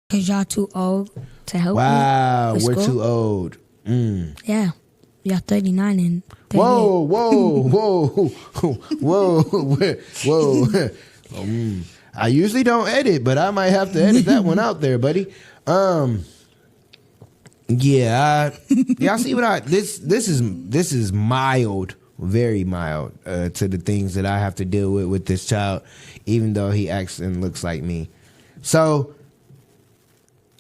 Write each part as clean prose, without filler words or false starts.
Because y'all too old to help me. Wow, with we're school. too old. Yeah. Y'all 39 and 38. Whoa. I usually don't edit, but I might have to edit that one out there, buddy. Yeah, y'all see what this is mild, very mild to the things that I have to deal with this child, even though he acts and looks like me. So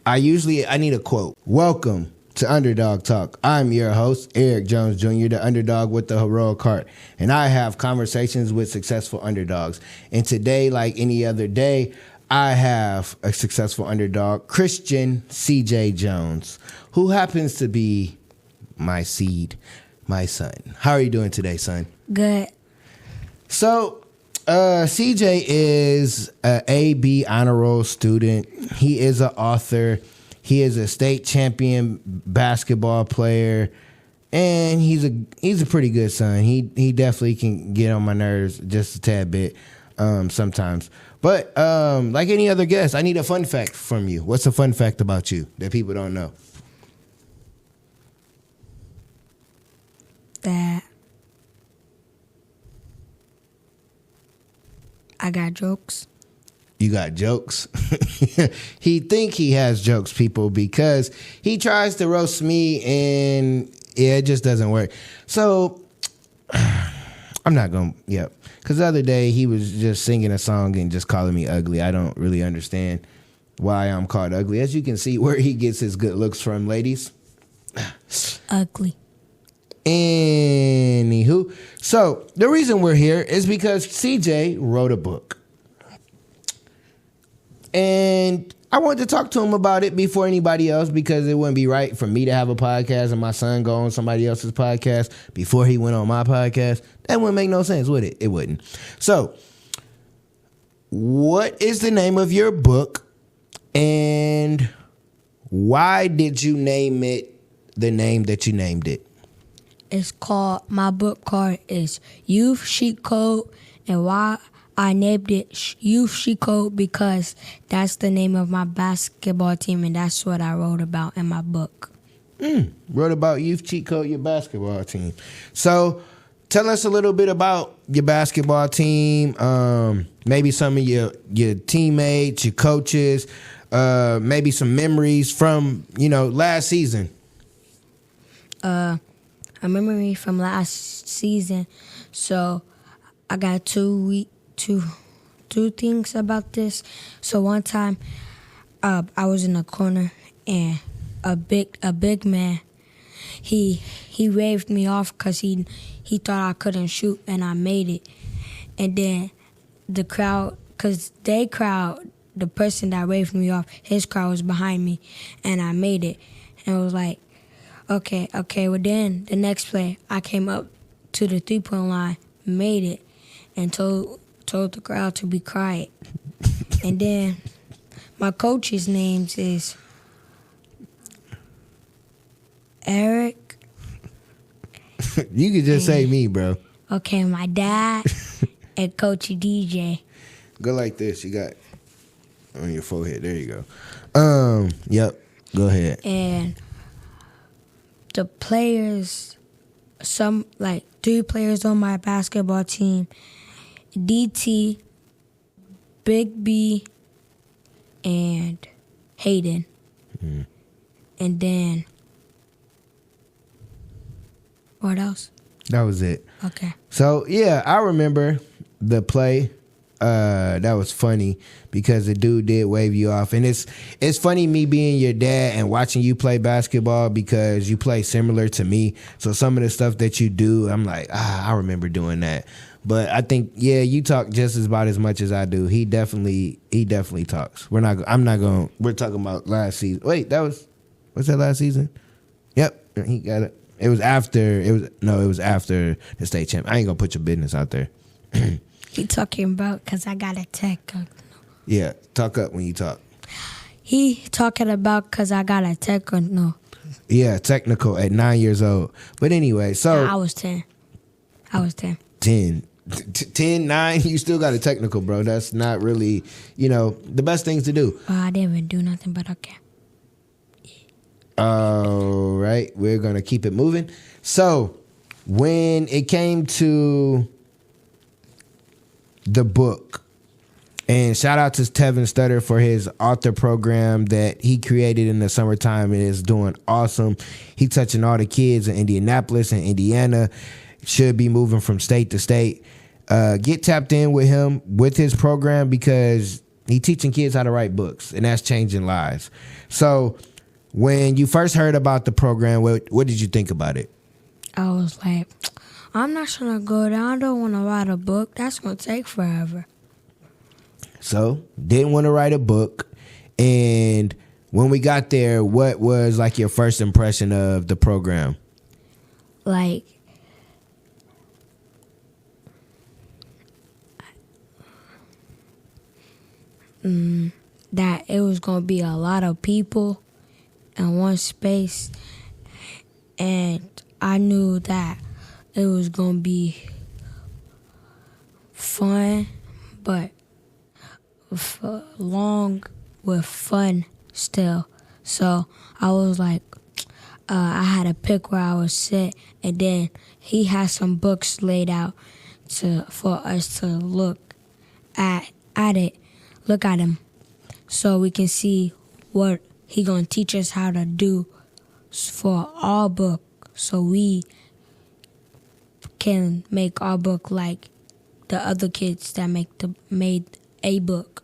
I need a quote. Welcome to Underdawg Talk. I'm your host, Eric Jones Jr., the underdog with the heroic heart, and I have conversations with successful underdogs. And today, like any other day, I have a successful underdog, Christian C.J. Jones, who happens to be my seed, my son. How are you doing today, son? Good. So, CJ is a AB honor roll student. He is an author. He is a state champion basketball player, and he's a pretty good son. He definitely can get on my nerves just a tad bit sometimes. But like any other guest, I need a fun fact from you. What's a fun fact about you that people don't know? That I got jokes. You got jokes? He think he has jokes, people, because he tries to roast me and it just doesn't work. So I'm not going to, yep. Because the other day he was just singing a song and just calling me ugly. I don't really understand why I'm called ugly. As you can see, where he gets his good looks from, ladies. Ugly. Anywho, so the reason we're here is because CJ wrote a book. And I wanted to talk to him about it before anybody else, because it wouldn't be right for me to have a podcast and my son go on somebody else's podcast before he went on my podcast. That wouldn't make no sense, would it? It wouldn't. So, what is the name of your book, and why did you name it the name that you named it? It's called, my book card is Youth Cheat Code, and why I named it Youth Cheat Code because that's the name of my basketball team, and that's what I wrote about in my book. Wrote about Youth Cheat Code, your basketball team. So tell us a little bit about your basketball team, maybe some of your teammates, your coaches, maybe some memories from, last season. A memory from last season. So I got two things about this. So one time, I was in a corner and a big man, he waved me off because he thought I couldn't shoot, and I made it. And then the crowd, because the person that waved me off, his crowd was behind me, and I made it. And it was like, okay. Well, then the next play, I came up to the 3-point line, made it, and told the crowd to be quiet. And then my coach's name is Eric. You could just say me, bro. Okay, my dad and Coach DJ. Go like this. You got on your forehead. There you go. Yep. Go ahead. And the players, some like 3 players on my basketball team, DT, Big B, and Hayden. And then, what else? That was it. Okay. So, yeah, I remember the play. That was funny because the dude did wave you off. And it's funny me being your dad and watching you play basketball because you play similar to me. So some of the stuff that you do, I'm like, I remember doing that. But I think, yeah, you talk just about as much as I do. He definitely talks. We're talking about last season. Wait, what's that last season? Yep, he got it. It was after the state champ. I ain't gonna put your business out there. He talking about because I got a tech. Yeah, talk up when you talk. He talking about because I got a tech. No. Yeah, technical at 9 years old. But anyway, so I was 10. 10. 10, 9, you still got a technical, bro. That's not really, the best things to do. I didn't even do nothing, but okay. All right, we're going to keep it moving. So, when it came to the book, and shout out to Tevin Studdard for his author program that he created in the summertime and is doing awesome. He touching all the kids in Indianapolis and Indiana, should be moving from state to state. Get tapped in with him with his program because he teaching kids how to write books, and that's changing lives. So when you first heard about the program, what did you think about it? I was like, I'm not trying to go down. I don't want to write a book. That's going to take forever. So, didn't want to write a book. And when we got there, what was like your first impression of the program? Like, that it was going to be a lot of people in one space. And I knew that it was going to be fun, but long with fun still. So I was like, I had to pick where I would sit, and then he had some books laid out for us to look at them, so we can see what he gonna teach us how to do for our book, so we can make our book like the other kids that made a book.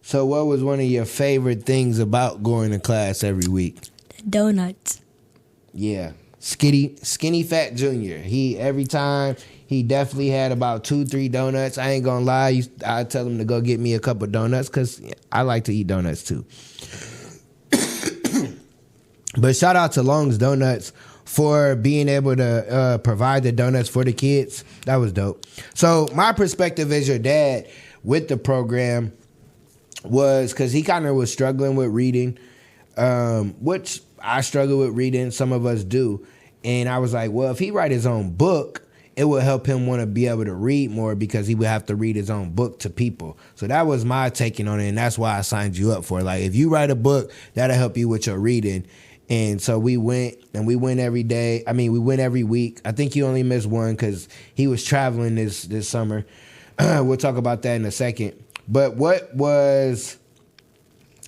So what was one of your favorite things about going to class every week? The donuts. Yeah. Skinny Fat Junior. Every time he definitely had about 2-3 donuts. I ain't gonna lie, I tell him to go get me a couple donuts because I like to eat donuts too. But shout out to Long's Donuts for being able to provide the donuts for the kids. That was dope. So my perspective as your dad with the program was because he kind of was struggling with reading, which I struggle with reading. Some of us do. And I was like, well, if he write his own book, it would help him want to be able to read more because he would have to read his own book to people. So that was my taking on it, and that's why I signed you up for it. Like, if you write a book, that'll help you with your reading. And so we went every day. I mean, we went every week. I think you only missed one because he was traveling this summer. We'll talk about that in a second. But what was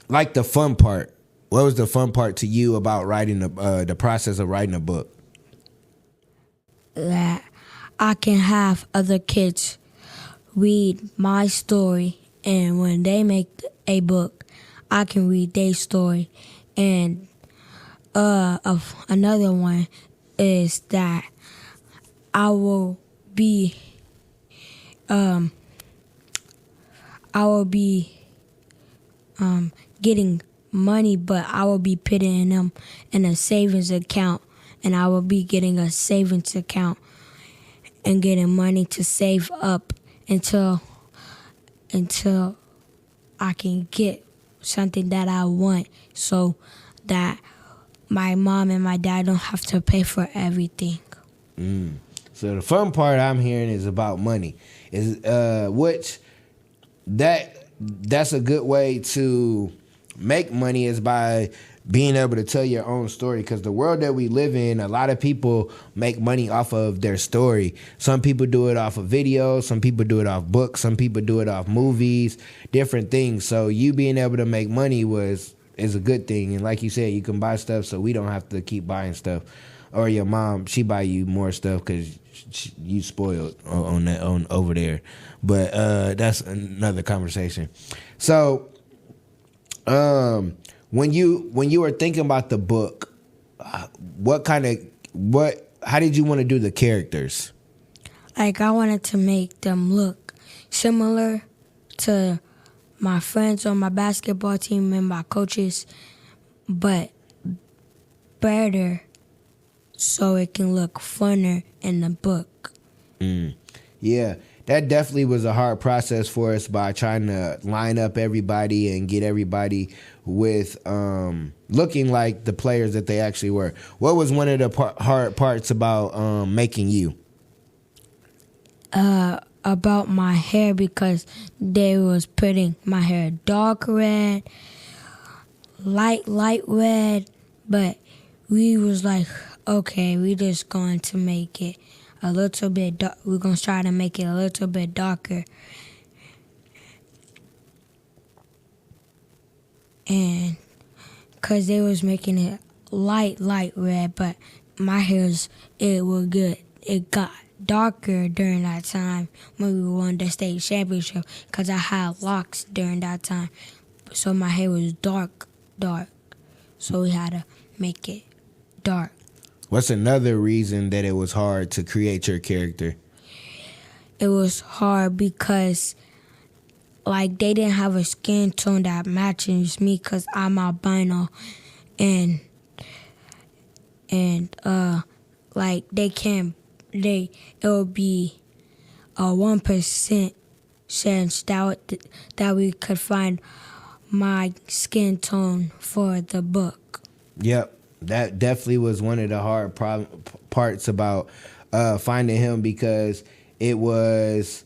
like the fun part? What was the fun part to you about writing the process of writing a book? That I can have other kids read my story, and when they make a book, I can read their story. And another one is that I will be getting money, but I will be putting them in a savings account, and I will be getting a savings account and getting money to save up until I can get something that I want, so that my mom and my dad don't have to pay for everything. So the fun part I'm hearing is about money. That's a good way to make money, is by being able to tell your own story, because the world that we live in, a lot of people make money off of their story. Some people do it off of videos, some people do it off books, some people do it off movies, different things. So you being able to make money is a good thing. And like you said, you can buy stuff so we don't have to keep buying stuff. Or your mom, she buy you more stuff because you spoiled on over there. But that's another conversation. So when you were thinking about the book, how did you want to do the characters? Like, I wanted to make them look similar to my friends on my basketball team and my coaches, but better, so it can look funner in the book. Yeah, that definitely was a hard process for us by trying to line up everybody and get everybody with looking like the players that they actually were. What was one of the hard parts about making you? about my hair because they was putting my hair dark red, light red, but we was like, okay, we just going to make it a little bit dark. We're going to try to make it a little bit darker. And because they was making it light red, but my hairs, it was good. It got darker during that time when we won the state championship because I had locks during that time. So my hair was dark. So we had to make it dark. What's another reason that it was hard to create your character? It was hard because like they didn't have a skin tone that matches me because I'm albino, and like it would be a 1% chance that we could find my skin tone for the book. Yep, that definitely was one of the hard parts about finding him, because it was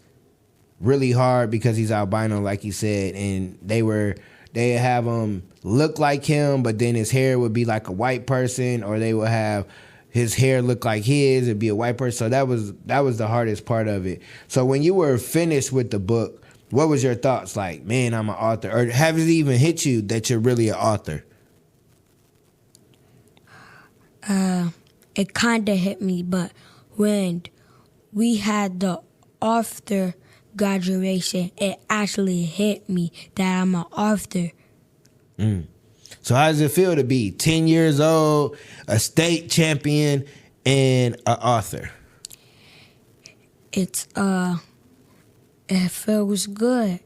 really hard because he's albino, like you said, and they have him look like him, but then his hair would be like a white person, or they would have his hair look like his, it'd be a white person. So that was the hardest part of it. So when you were finished with the book, what was your thoughts? Like, man, I'm an author, or have it even hit you that you're really an author? It kind of hit me, but when we had the author graduation, it actually hit me that I'm an author. So how does it feel to be 10 years old, a state champion, and an author? It feels good.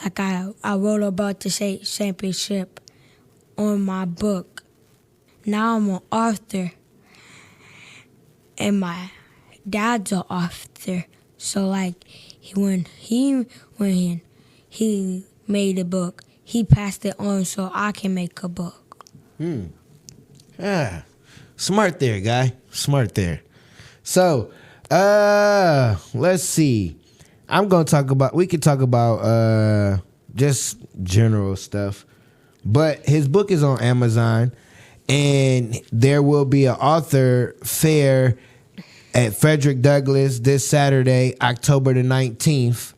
Like I wrote about the state championship on my book. Now I'm an author, and my dad's an author. So like when he made a book, he passed it on so I can make a book. Yeah. Smart there, guy. Smart there. So, let's see. We could talk about just general stuff. But his book is on Amazon, and there will be an author fair at Frederick Douglass this Saturday, October the 19th,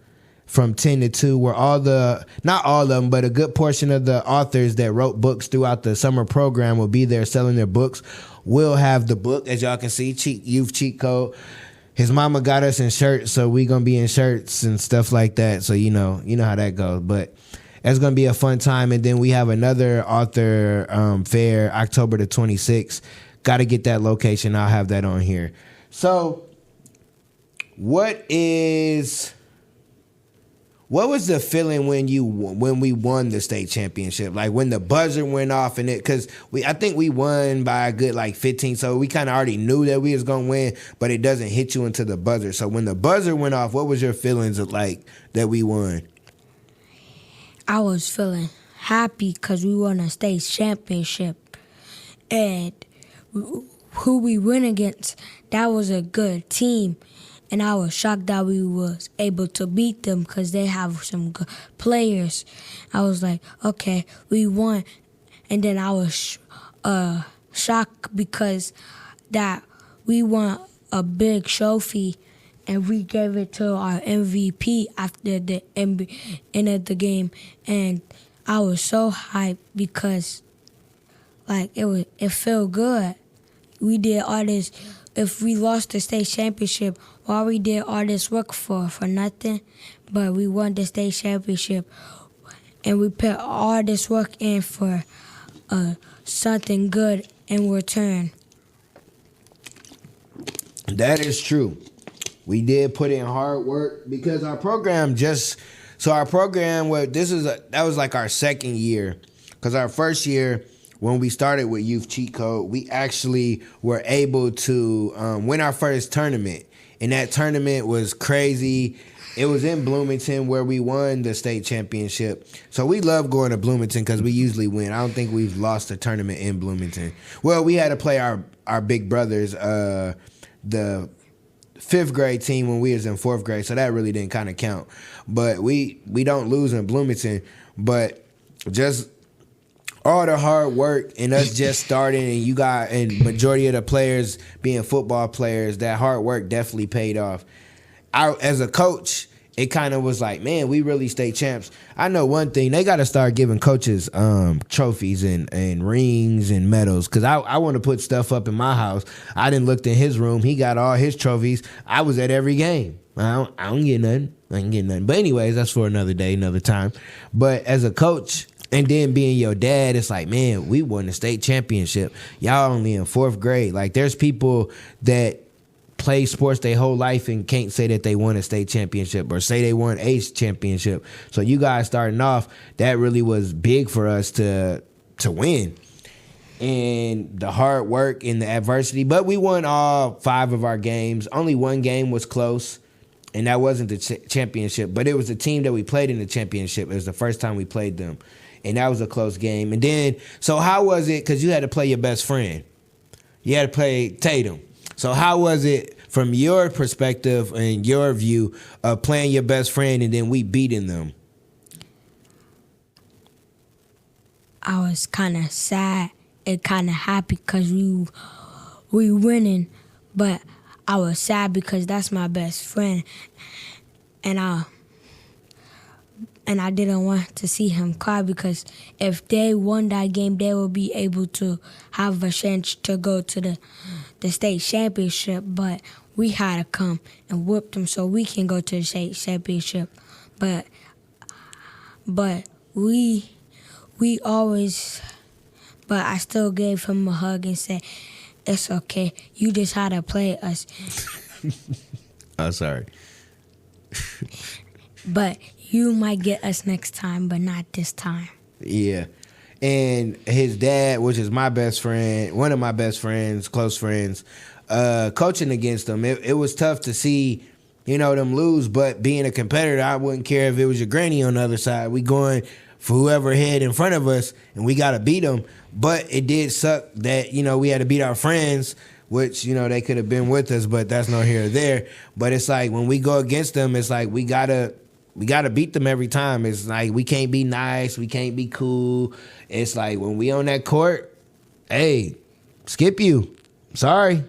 from 10 to 2, where not all of them, but a good portion of the authors that wrote books throughout the summer program will be there selling their books. We'll have the book, as y'all can see, Youth Cheat Code. His mama got us in shirts, so we gonna be in shirts and stuff like that. So you know how that goes. But it's gonna be a fun time. And then we have another author fair, October the 26th. Got to get that location. I'll have that on here. So, what was the feeling when we won the state championship? Like when the buzzer went off, and because I think we won by a good like 15, so we kind of already knew that we was gonna win, but it doesn't hit you until the buzzer. So when the buzzer went off, what was your feelings of like that we won? I was feeling happy because we won a state championship, and who we went against, that was a good team. And I was shocked that we was able to beat them because they have some good players. I was like, okay, we won. And then I was shocked because that we won a big trophy, and we gave it to our MVP after the end of the game. And I was so hyped because like it felt good. We did all this. If we lost the state championship, why we did all this work for nothing? But we won the state championship, and we put all this work in for something good in return. That is true. We did put in hard work because our program that was like our second year, because our first year, when we started with Youth Cheat Code, we actually were able to win our first tournament. And that tournament was crazy. It was in Bloomington where we won the state championship. So we love going to Bloomington because we usually win. I don't think we've lost a tournament in Bloomington. Well, we had to play our big brothers, the fifth grade team when we was in fourth grade, so that really didn't kind of count. But we don't lose in Bloomington, but just all the hard work and us just starting, and majority of the players being football players, that hard work definitely paid off. As a coach, it kind of was like, man, we really state champs. I know one thing, they got to start giving coaches trophies and rings and medals, because I want to put stuff up in my house. I didn't look in his room. He got all his trophies. I was at every game. I don't get nothing. I ain't getting nothing. But anyways, that's for another day, another time. But as a coach, and then being your dad, it's like, man, we won the state championship. Y'all only in fourth grade. Like, there's people that play sports their whole life and can't say that they won a state championship or say they won a championship. So you guys starting off, that really was big for us to win. And the hard work and the adversity. But we won all 5 of our games. Only one game was close, and that wasn't the championship. But it was the team that we played in the championship. It was the first time we played them. And that was a close game. And then, so how was it? Because you had to play your best friend. You had to play Tatum. So how was it from your perspective and your view of playing your best friend and then we beating them? I was kind of sad and kind of happy because we winning, but I was sad because that's my best friend, and I didn't want to see him cry, because if they won that game, they will be able to have a chance to go to the state championship. But we had to come and whoop them so we can go to the state championship. But we always, but I still gave him a hug and said, it's okay. You just had to play us. Oh, sorry. But you might get us next time, but not this time. Yeah. And his dad, which is my best friend, one of my best friends, close friends, coaching against them, it was tough to see, them lose. But being a competitor, I wouldn't care if it was your granny on the other side. We going for whoever had in front of us, and we got to beat them. But it did suck that, we had to beat our friends, which, they could have been with us, but that's not here or there. But it's like when we go against them, it's like we gotta beat them every time. It's like we can't be nice, we can't be cool. It's like when we on that court, hey, skip you. Sorry.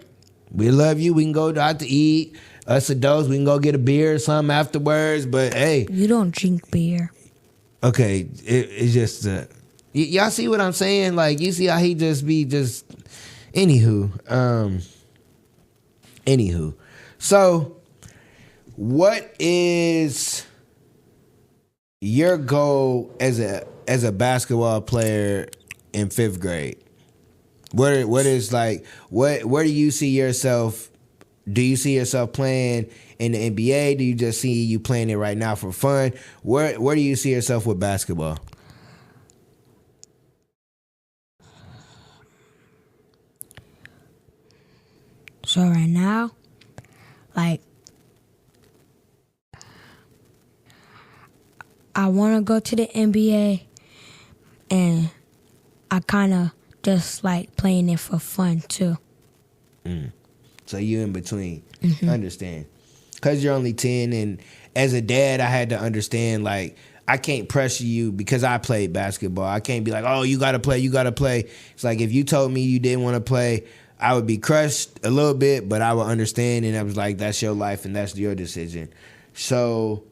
We love you. We can go out to eat. Us adults, we can go get a beer or something afterwards. But hey. You don't drink beer. Okay, it's just y'all see what I'm saying? Like, you see how he just be just anywho. So what is your goal as a basketball player in 5th grade? What where do you see yourself? Do you see yourself playing in the NBA? Do you just see you playing it right now for fun? Where do you see yourself with basketball? So right now, like, I want to go to the NBA, and I kind of just like playing it for fun too. So you in between. Mm-hmm. Understand. Because you're only 10, and as a dad, I had to understand, like, I can't pressure you because I played basketball. I can't be like, oh, you got to play. It's like if you told me you didn't want to play, I would be crushed a little bit, but I would understand, and I was like, that's your life and that's your decision. So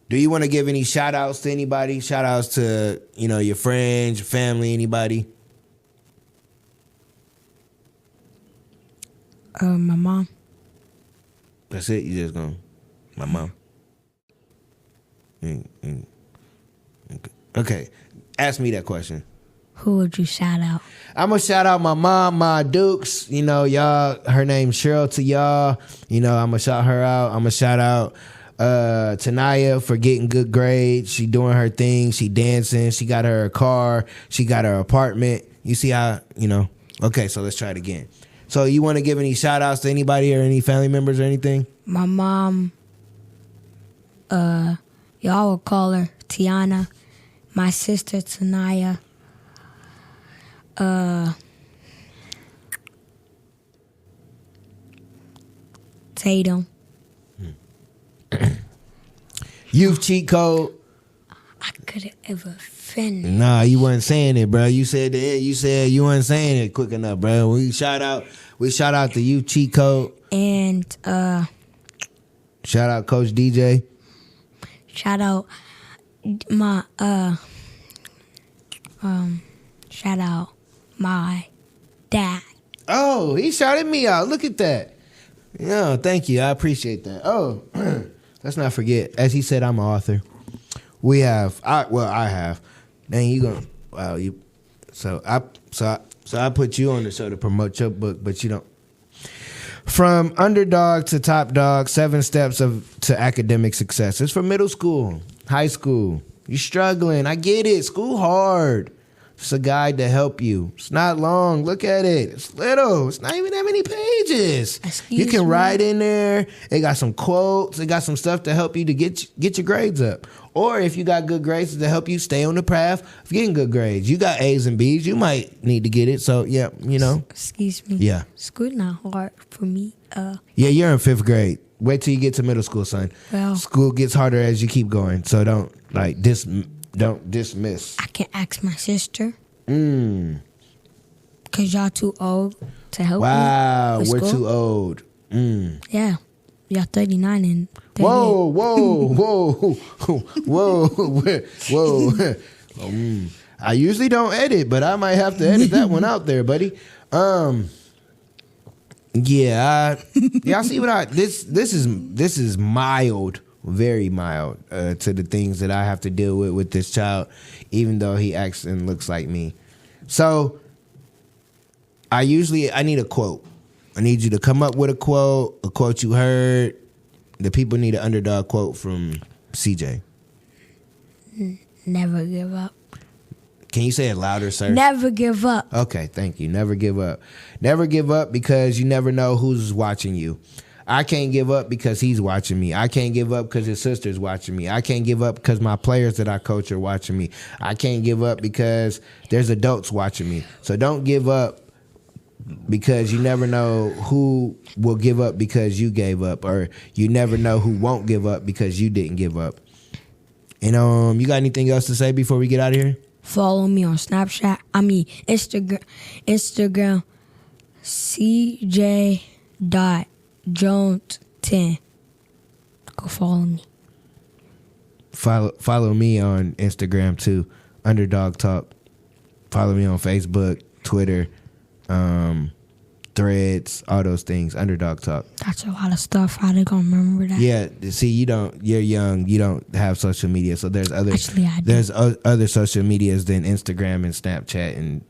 do you want to give any shout-outs to anybody? Shout-outs to, your friends, your family, anybody? My mom. That's it? You just going, my mom? Okay. Ask me that question. Who would you shout out? I'm going to shout out my mom, my Dukes. Y'all, her name's Cheryl to y'all. I'm going to shout her out. I'm going to shout out Tanaya for getting good grades. She doing her thing. She dancing. She got her car. She got her apartment. You see how, Okay, so let's try it again. So you want to give any shout outs to anybody or any family members or anything? My mom, y'all will call her Tiana. My sister Tanaya. Tatum. Youth cheat code. I couldn't ever finish. Nah, you wasn't saying it, bro. You said you wasn't saying it quick enough, bro. We shout out the youth cheat code. And shout out Coach DJ. shout out my shout out my dad. Oh, he shouted me out. Look at that. Yeah, thank you. I appreciate that. Oh, let's not forget, as he said, I'm an author. I have. Dang, you gonna so I put you on the show to promote your book, but you don't. From Underdawg to Top Dog, 7 Steps to Academic Success. It's for middle school, high school. You're struggling. I get it. School hard. It's a guide to help you. It's not long. Look at it. It's little. It's not even that many pages. You can write in there. It got some quotes. It got some stuff to help you to get your grades up. Or if you got good grades, to help you stay on the path of getting good grades. You got A's and B's. You might need to get it. So, yeah, you know. Excuse me. Yeah. School not hard for me. Yeah, you're in 5th grade. Wait till you get to middle school, son. Well, school gets harder as you keep going. So don't dismiss. I can ask my sister. 'Cause y'all too old to help me. Wow, with we're school. too old. Yeah. Y'all 39 and 38. Whoa. I usually don't edit, but I might have to edit that one out there, buddy. Yeah, y'all see what this is mild, very mild to the things that I have to deal with this child, even though he acts and looks like me. So I need a quote. I need you to come up with a quote you heard. The people need an Underdawg quote from CJ. Never give up. Can you say it louder, sir? Never give up. Okay, thank you. Never give up. Never give up because you never know who's watching you. I can't give up because he's watching me. I can't give up because his sister's watching me. I can't give up because my players that I coach are watching me. I can't give up because there's adults watching me. So don't give up because you never know who will give up because you gave up, or you never know who won't give up because you didn't give up. And you got anything else to say before we get out of here? Follow me on Snapchat. Instagram. CJ.Jones10. Go follow me. Follow me on Instagram too. Underdawg Talk. Follow me on Facebook, Twitter, Threads, all those things. Underdawg Talk. That's a lot of stuff. How they gonna remember that? Yeah, see, you're young, you don't have social media, so there's other Actually, I do. there's other social medias than Instagram and Snapchat and